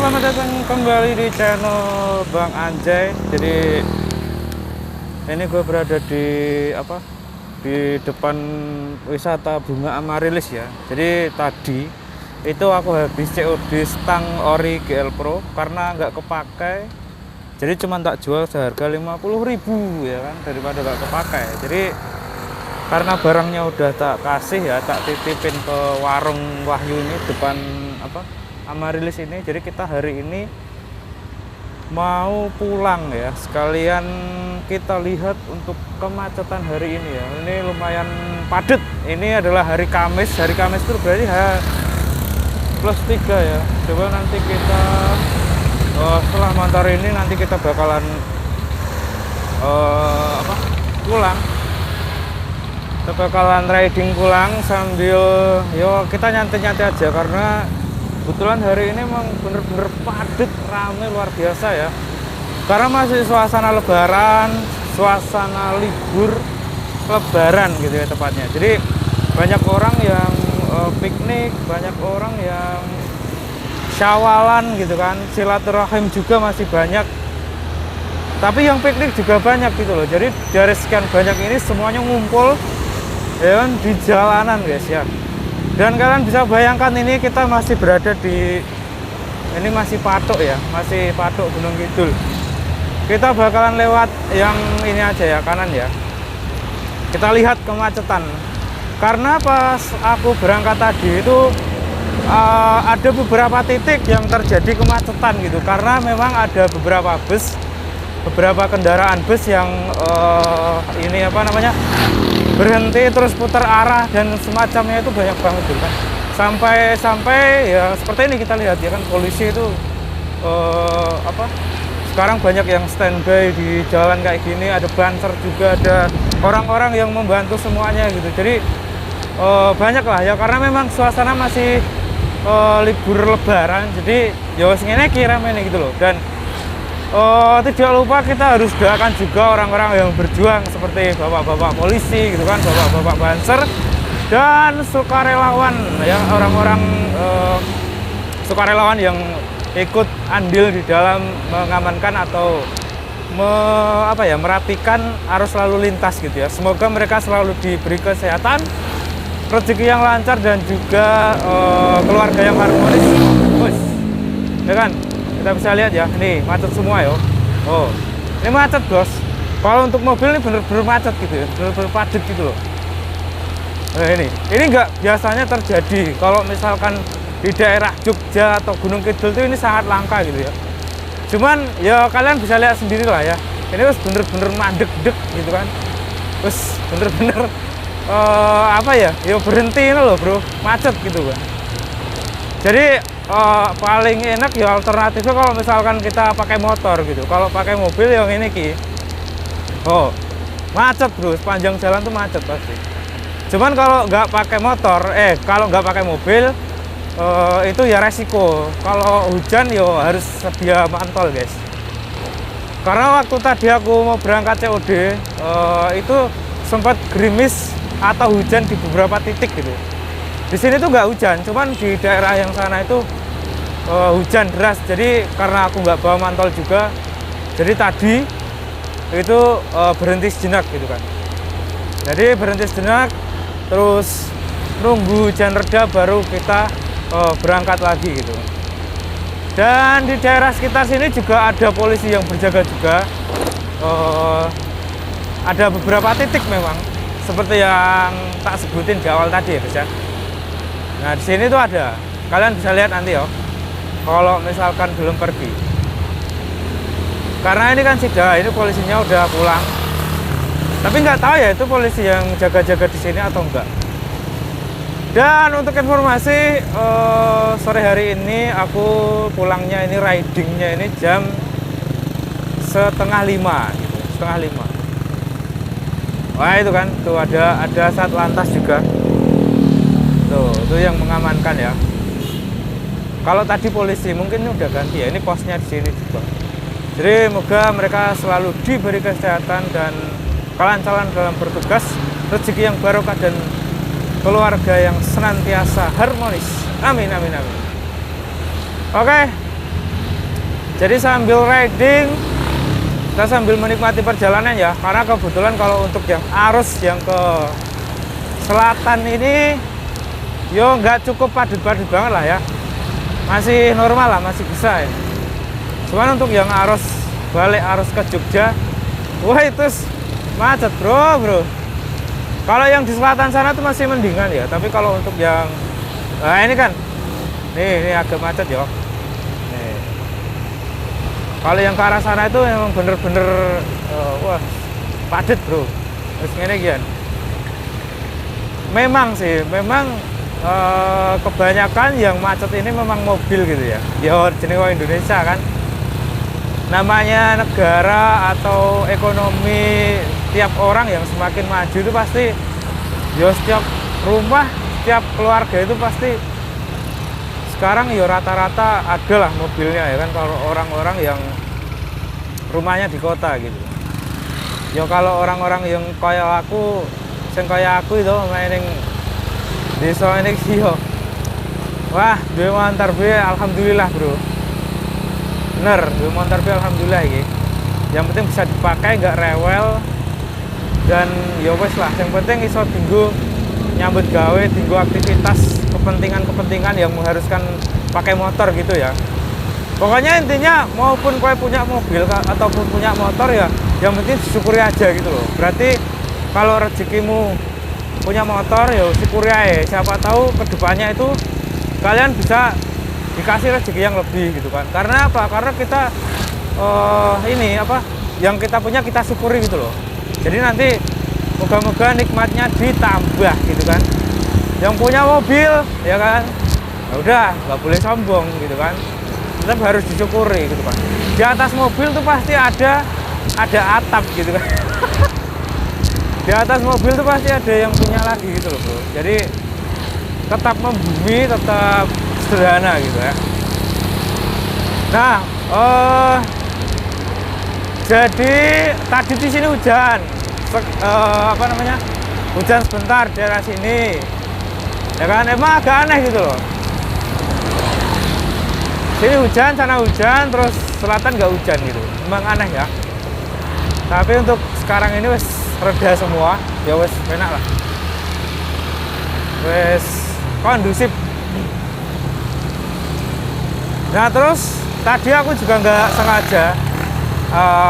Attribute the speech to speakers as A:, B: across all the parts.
A: selamat datang kembali di channel Bang Anjay. Jadi ini gue berada di di depan wisata bunga Amaryllis ya. Jadi tadi itu aku habis COD stang ori GL Pro karena nggak kepakai. Jadi cuma tak jual seharga 50.000 ya kan, daripada nggak kepakai. Jadi karena barangnya udah tak kasih ya, tak titipin ke warung Wahyu ini depan Amaryllis ini. Jadi kita hari ini mau pulang ya, sekalian kita lihat untuk kemacetan hari ini ya. Ini lumayan padat. Ini adalah hari Kamis. Hari Kamis itu berarti +3 ya. Coba nanti kita setelah mantar ini nanti kita bakalan pulang. Kita bakalan riding pulang sambil kita nyantai-nyantai aja, karena kebetulan hari ini emang bener-bener padat, rame luar biasa ya. Karena masih suasana lebaran, suasana libur lebaran gitu ya tepatnya. Jadi banyak orang yang piknik, banyak orang yang syawalan gitu kan. Silaturahim juga masih banyak. Tapi yang piknik juga banyak gitu loh. Jadi dari sekian banyak ini semuanya ngumpul ya kan di jalanan guys ya. Dan kalian bisa bayangkan ini kita masih berada di masih Patok ya, masih Patok Gunung Kidul. Kita bakalan lewat yang ini aja ya, kanan ya. Kita lihat kemacetan. Karena pas aku berangkat tadi itu ada beberapa titik yang terjadi kemacetan gitu. Karena memang ada beberapa kendaraan bus yang berhenti terus putar arah dan semacamnya, itu banyak banget gitu kan. Sampai ya seperti ini kita lihat ya kan, polisi itu sekarang banyak yang standby di jalan kayak gini, ada banser juga, ada orang-orang yang membantu semuanya gitu. Jadi banyak lah ya, karena memang suasana masih libur lebaran, jadi ya wis ngene iki ramene gitu loh. Dan tidak lupa kita harus doakan juga orang-orang yang berjuang seperti bapak-bapak polisi gitu kan, bapak-bapak banser dan sukarelawan ya, orang-orang sukarelawan yang ikut andil di dalam mengamankan atau merapikan arus lalu lintas gitu ya. Semoga mereka selalu diberi kesehatan, rezeki yang lancar, dan juga keluarga yang harmonis. Ya kan? Kita bisa lihat ya, nih macet semua ya. Oh, ini macet bos. Kalau untuk mobil ini bener-bener macet gitu ya, bener-bener padat gitu loh. Nah ini nggak biasanya terjadi. Kalau misalkan di daerah Jogja atau Gunung Kidul itu ini sangat langka gitu ya. Cuman ya kalian bisa lihat sendiri lah ya. Ini terus bener-bener mandek-dek gitu kan. Terus bener-bener ya berhenti ini loh bro, macet gitu kan. Jadi paling enak ya alternatifnya kalau misalkan kita pakai motor gitu. Kalau pakai mobil yang ini macet bro, sepanjang jalan tuh macet pasti. Cuman kalau nggak pakai motor, kalau nggak pakai mobil itu ya resiko. Kalau hujan ya harus sedia mantol guys. Karena waktu tadi aku mau berangkat COD itu sempat gerimis atau hujan di beberapa titik gitu. Di sini tuh nggak hujan, cuman di daerah yang sana itu hujan deras. Jadi karena aku nggak bawa mantol juga, jadi tadi itu berhenti sejenak gitu kan. Jadi berhenti sejenak, terus nunggu hujan reda baru kita berangkat lagi gitu. Dan di daerah sekitar sini juga ada polisi yang berjaga juga. Ada beberapa titik memang, seperti yang tak sebutin di awal tadi ya guys ya. Nah di sini tuh ada, kalian bisa lihat nanti ya, kalau misalkan belum pergi. Karena ini kan ini polisinya udah pulang. Tapi nggak tahu ya itu polisi yang jaga-jaga di sini atau enggak. Dan untuk informasi, sore hari ini aku pulangnya ini ridingnya ini jam 4:30 gitu, 4:30. Wah itu kan, tuh ada Satlantas juga. Tuh, itu yang mengamankan ya. Kalau tadi polisi mungkin udah ganti ya, ini posnya di sini juga. Jadi semoga mereka selalu diberi kesehatan dan kelancaran dalam bertugas, rezeki yang barokah, dan keluarga yang senantiasa harmonis. Amin, amin, amin. Oke, Jadi sambil riding, kita sambil menikmati perjalanan ya. Karena kebetulan kalau untuk yang arus yang ke selatan ini, yo nggak cukup padat-padat banget lah ya. Masih normal lah, masih bisa ya. Cuman untuk yang arus balik, arus ke Jogja, wah itu macet bro. Kalau yang di selatan sana tuh masih mendingan ya. Tapi kalau untuk yang, nah ini kan, ini agak macet ya. Kalau yang ke arah sana itu memang bener-bener wah padat bro. Terus ini gian. Memang sih, kebanyakan yang macet ini memang mobil gitu ya. Ya jenis Indonesia kan. Namanya negara atau ekonomi tiap orang yang semakin maju itu pasti ya setiap rumah, setiap keluarga itu pasti sekarang ya rata-rata adalah mobilnya ya kan, kalau orang-orang yang rumahnya di kota gitu. Ya kalau orang-orang yang kayak aku, itu mainin desa ini yo. Wah, duwe motor B alhamdulillah, Bro. Bener, duwe motor B alhamdulillah iki. Yang penting bisa dipakai, nggak rewel. Dan ya wes lah, yang penting iso dinggo nyambut gawe, dinggo aktivitas kepentingan-kepentingan yang mengharuskan pakai motor gitu ya. Pokoknya intinya maupun kowe punya mobil ataupun punya motor ya, yang penting disyukuri aja gitu loh. Berarti kalau rezekimu punya motor ya syukuri aja. Siapa tahu kedepannya itu kalian bisa dikasih rezeki yang lebih gitu kan. Karena apa? Karena kita ini apa? Yang kita punya kita syukuri gitu loh. Jadi nanti moga-moga nikmatnya ditambah gitu kan. Yang punya mobil ya kan, ya udah nggak boleh sombong gitu kan, tetap harus disyukuri gitu kan. Di atas mobil tuh pasti ada atap gitu kan. Di atas mobil tuh pasti ada yang punya lagi gitu loh bro. Jadi tetap membumi, tetap sederhana gitu ya. Nah jadi tadi di sini hujan, apa namanya, hujan sebentar di daerah sini. Ya kan, emang agak aneh gitu loh. Sini hujan, sana hujan, terus selatan nggak hujan gitu. Emang aneh ya. Tapi untuk sekarang ini wes reda semua, ya wes enak lah. Wes kondusif. Nah terus tadi aku juga nggak sengaja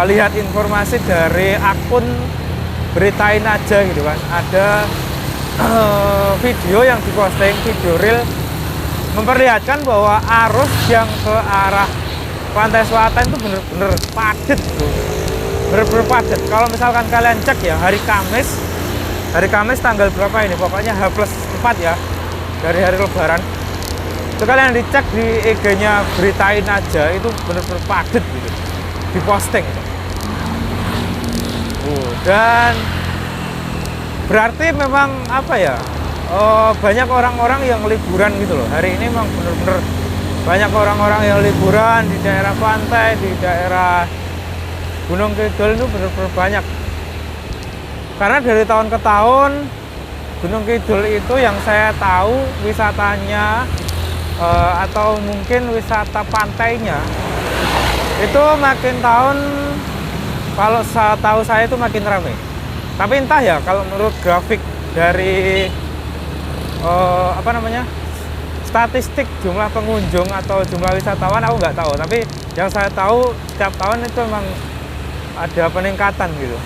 A: lihat informasi dari akun Beritain Aja gitu kan. Ada video yang diposting, video real memperlihatkan bahwa arus yang ke arah pantai selatan itu bener-bener padat bro. Bener-bener padat. Kalau misalkan kalian cek ya hari Kamis tanggal berapa ini, pokoknya H+4 ya dari hari Lebaran, itu kalian dicek di IG-nya Beritain Aja, itu bener-bener padat gitu diposting gitu. Dan berarti memang apa ya, banyak orang-orang yang liburan gitu loh. Hari ini memang bener-bener banyak orang-orang yang liburan di daerah pantai, di daerah Gunung Kidul itu bener-bener banyak. Karena dari tahun ke tahun Gunung Kidul itu yang saya tahu wisatanya atau mungkin wisata pantainya itu makin tahun, kalau tahu saya itu makin ramai. Tapi entah ya, kalau menurut grafik dari apa namanya, statistik jumlah pengunjung atau jumlah wisatawan aku nggak tahu. Tapi yang saya tahu setiap tahun itu memang ada peningkatan gitu.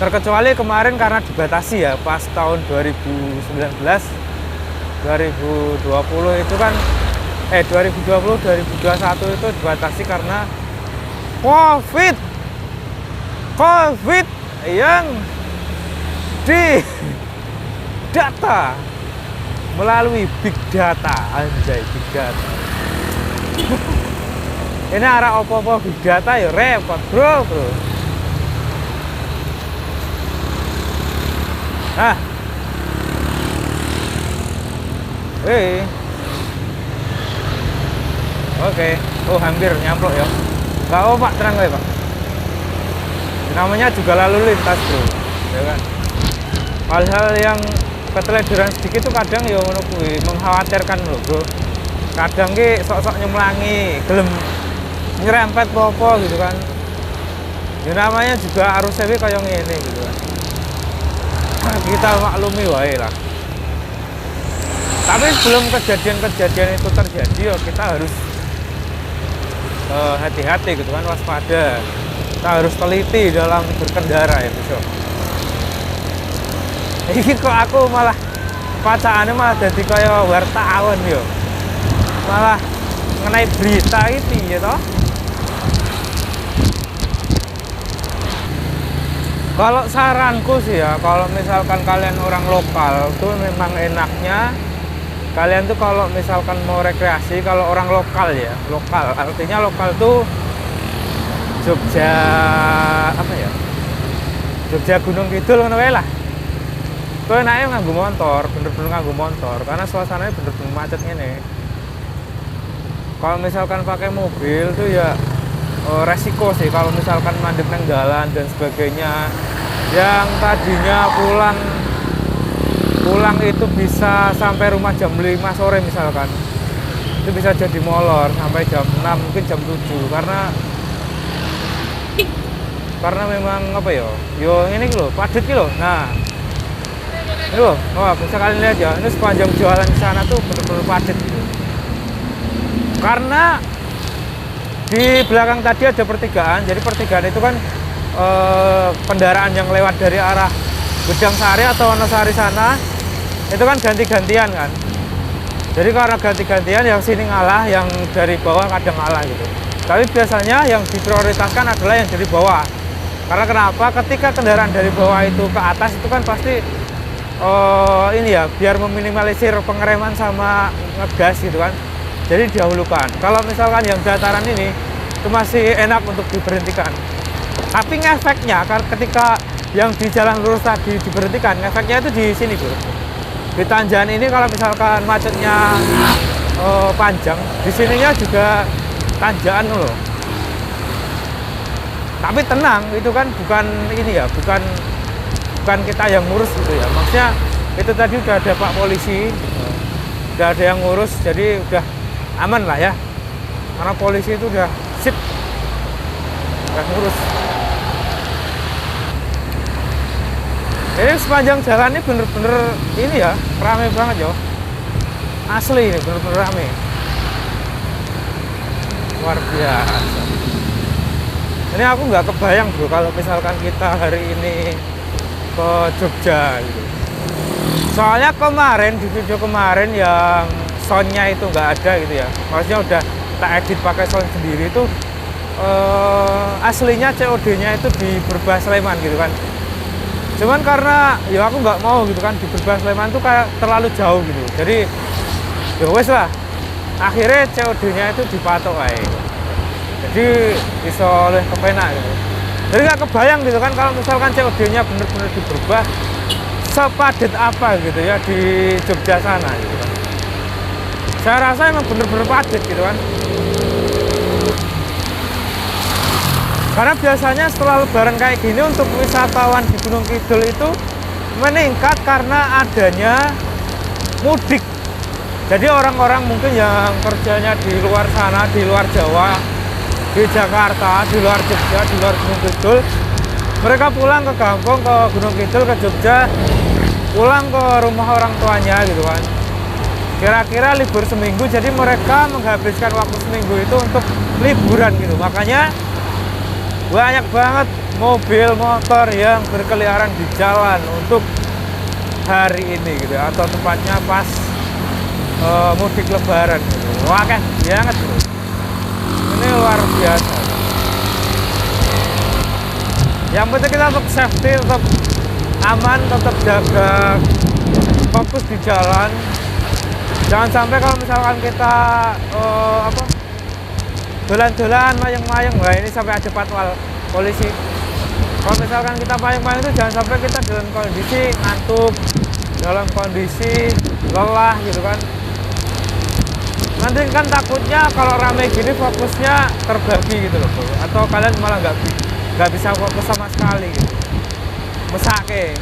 A: Terkecuali kemarin karena dibatasi ya, pas tahun 2019, 2020 itu kan 2020, 2021 itu dibatasi karena COVID yang di data melalui big data, anjay big data. Ini arah opo-opo big data ya repot bro. Nah, oke. Oh hampir nyamplok ya. Gak apa pak, tenang ya pak. Namanya juga lalu lintas bro, ya kan. Hal-hal yang keteledoran sedikit tuh kadang ya mengkhawatirkan loh bro. Kadang ki sok-sok nyemlangi, gelem nyerempet popo gitu kan. Ya namanya juga arus sewi kayak ngene gitu kan. Kita maklumi wae lah. Tapi sebelum kejadian-kejadian itu terjadi, ya kita harus hati-hati gitu kan, waspada. Kita harus teliti dalam berkendara ya, Bos. Ini kok aku malah pacaannya malah jadi kayak wartawan yo. Malah mengenai berita itu ya toh. Kalau saranku sih ya, kalau misalkan kalian orang lokal tuh memang enaknya kalian tuh kalau misalkan mau rekreasi, kalau orang lokal ya, lokal artinya lokal tuh Jogja apa ya? Jogja Gunung Kidul ngono wae lah. Kowe enake nganggo motor, bener-bener nganggo motor karena suasananya bener-bener macet ngene. Kalau misalkan pakai mobil tuh ya resiko sih kalau misalkan mandek nang jalan dan sebagainya. Yang tadinya pulang itu bisa sampai rumah jam 5 sore misalkan. Itu bisa jadi molor sampai jam 6 mungkin jam 7 karena memang apa ya? Yo ini loh, padat gitu loh. Nah, ini loh, wah bisa kalian lihat ya, ini sepanjang jalan di sana tuh benar-benar padat gitu. Karena di belakang tadi ada pertigaan, jadi pertigaan itu kan kendaraan yang lewat dari arah Gedang Sari atau Wonosari sana, itu kan ganti-gantian kan. Jadi karena ganti-gantian yang sini ngalah, yang dari bawah kadang ngalah gitu. Tapi biasanya yang diprioritaskan adalah yang dari bawah. Karena kenapa? Ketika kendaraan dari bawah itu ke atas itu kan pasti ini ya, biar meminimalisir pengereman sama ngegas gitu kan. Jadi didahulukan. Kalau misalkan yang dataran ini itu masih enak untuk diberhentikan. Tapi ngefeknya ketika yang di jalan lurus tadi diberhentikan, ngefeknya itu di sini bro. Di tanjakan ini kalau misalkan macetnya panjang, di sininya juga tanjakan loh. Tapi tenang, itu kan bukan ini ya, bukan kita yang ngurus gitu ya. Maksudnya itu tadi udah ada Pak Polisi, udah ada yang ngurus, jadi udah aman lah ya. Karena polisi itu udah sip, udah ngurus. Ini sepanjang jalan ini bener-bener ini ya, rame banget yo. Asli ini bener-bener rame. Luar biasa. Ini aku nggak kebayang bro kalau misalkan kita hari ini ke Jogja gitu. Soalnya kemarin di video kemarin yang soundnya itu nggak ada gitu ya, maksudnya udah tak edit pakai sound sendiri itu aslinya COD-nya itu di Berbah Sleman gitu kan. Cuman karena ya aku nggak mau gitu kan, di Berbah Sleman tuh kayak terlalu jauh gitu. Jadi ya wes lah, akhirnya COD-nya itu dipatok aja. Jadi bisa oleh kepenak gitu. Jadi nggak kebayang gitu kan kalau misalkan COD-nya bener-bener di Berbah sepadat apa gitu ya di Jogja sana gitu kan. Saya rasa emang bener-bener padat gitu kan. Karena biasanya setelah lebaran kayak gini untuk wisatawan di Gunung Kidul itu meningkat karena adanya mudik. Jadi orang-orang mungkin yang kerjanya di luar sana, di luar Jawa, di Jakarta, di luar Jogja, di luar Gunung Kidul, mereka pulang ke kampung, ke Gunung Kidul, ke Jogja, pulang ke rumah orang tuanya gitu kan. Kira-kira libur seminggu, jadi mereka menghabiskan waktu seminggu itu untuk liburan gitu. Makanya banyak banget mobil motor yang berkeliaran di jalan untuk hari ini gitu, atau tempatnya pas mudik lebaran gitu. Wah kan banget bro. Ini luar biasa. Yang penting kita tetap safety, tetap aman, tetap jaga fokus di jalan. Jangan sampai kalau misalkan kita dolan-dolan, mayang-mayang, wah ini sampai ada patwal polisi. Kalau misalkan kita mayang-mayang itu jangan sampai kita dalam kondisi ngantuk, dalam kondisi lelah gitu kan. Nanti kan takutnya kalau ramai gini fokusnya terbagi gitu loh bro. Atau kalian malah nggak bisa fokus sama sekali gitu. Mesake.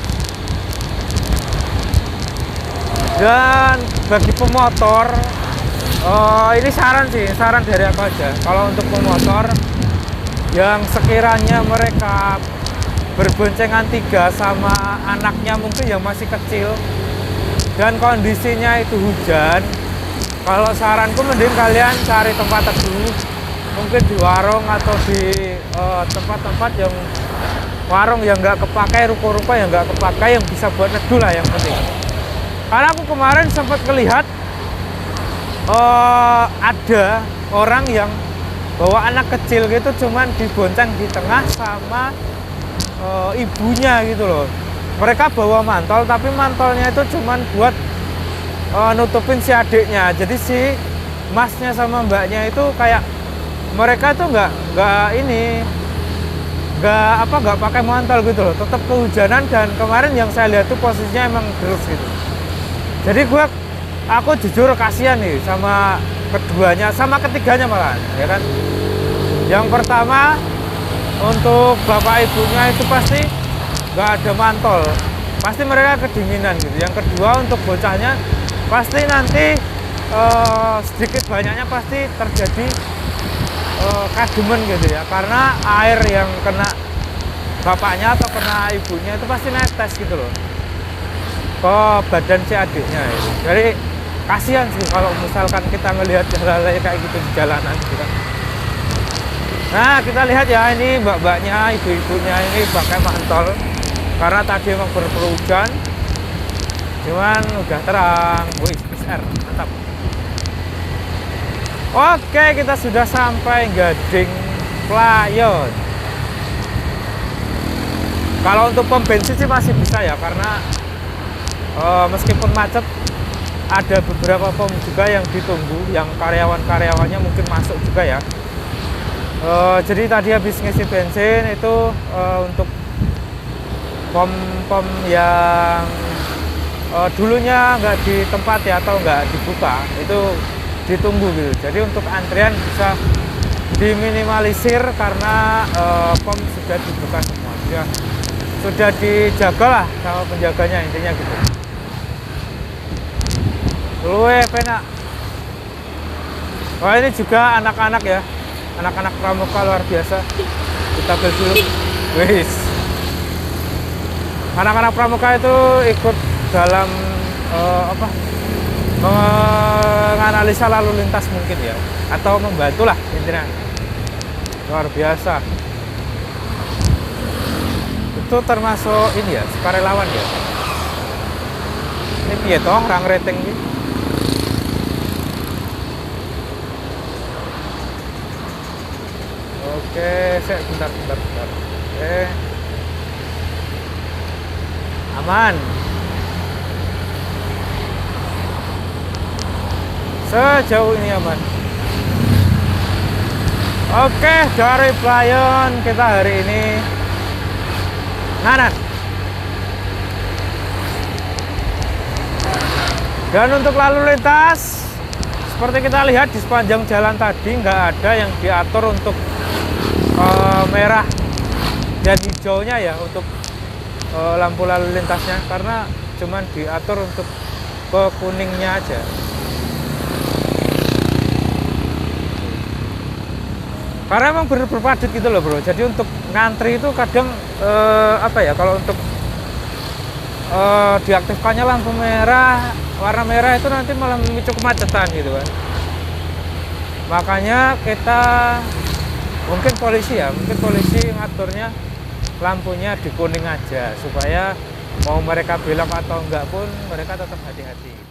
A: Dan bagi pemotor Oh, ini saran sih, saran dari aku aja. Kalau untuk pemotor yang sekiranya mereka berboncengan tiga sama anaknya mungkin yang masih kecil dan kondisinya itu hujan, kalau saranku mending kalian cari tempat teduh, mungkin di warung atau di tempat-tempat yang warung yang nggak kepakai, ruko-ruko yang nggak kepakai, yang bisa buat neduh lah yang penting. Karena aku kemarin sempat melihat ada orang yang bawa anak kecil gitu, cuman dibonceng di tengah sama ibunya gitu loh. Mereka bawa mantol, tapi mantolnya itu cuman buat nutupin si adiknya. Jadi si masnya sama mbaknya itu kayak mereka tuh nggak pakai mantel gitu loh, tetap kehujanan. Dan kemarin yang saya lihat tuh posisinya emang terus gitu. Jadi aku jujur kasihan nih sama keduanya, sama ketiganya malah, ya kan. Yang pertama untuk bapak ibunya itu pasti nggak ada mantol, pasti mereka kedinginan gitu. Yang kedua untuk bocahnya pasti nanti sedikit banyaknya pasti terjadi kademen gitu ya, karena air yang kena bapaknya atau kena ibunya itu pasti netes gitu loh ke badan si adiknya itu. Jadi kasihan sih kalau misalkan kita ngelihat hal-hal kayak gitu di jalanan gitu kan. Nah, kita lihat ya, ini mbak-mbaknya, ibu-ibunya ini pakai mantol karena tadi emang bener-bener hujan, cuman udah terang. Wih, besar, mantap. Oke, kita sudah sampai Gading Playon. Kalau untuk pom bensin sih masih bisa ya, karena meskipun macet ada beberapa pom juga yang ditunggu, yang karyawan-karyawannya mungkin masuk juga ya. Jadi tadi habis ngisi bensin itu untuk pom-pom yang dulunya nggak di tempat ya atau nggak dibuka itu ditunggu gitu. Jadi untuk antrian bisa diminimalisir karena pom sudah dibuka semua, sudah dijaga lah sama penjaganya, intinya gitu. Luwe penak. Wah, ini juga anak-anak ya, anak-anak pramuka luar biasa. Kita bel dulu. Wis. Anak-anak pramuka itu ikut dalam menganalisa lalu lintas mungkin ya, atau membantu lah intinya. Luar biasa. Itu termasuk ini ya, sukarelawan ya. Ini piye toh orang rating gitu. Oke, bentar. Oke. Aman. Sejauh ini aman. Oke, dari Playon kita hari ini nganan. Dan untuk lalu lintas, seperti kita lihat di sepanjang jalan tadi nggak ada yang diatur untuk merah dan hijaunya ya, untuk lampu lalu lintasnya, karena cuman diatur untuk ke kuningnya aja. Karena emang bener-bener padat gitu loh bro. Jadi untuk ngantri itu kadang kalau untuk diaktifkannya lampu merah, warna merah itu nanti malah memicu kemacetan gitu kan. Makanya kita mungkin polisi ngaturnya lampunya di kuning aja, supaya mau mereka belok atau enggak pun mereka tetap hati-hati.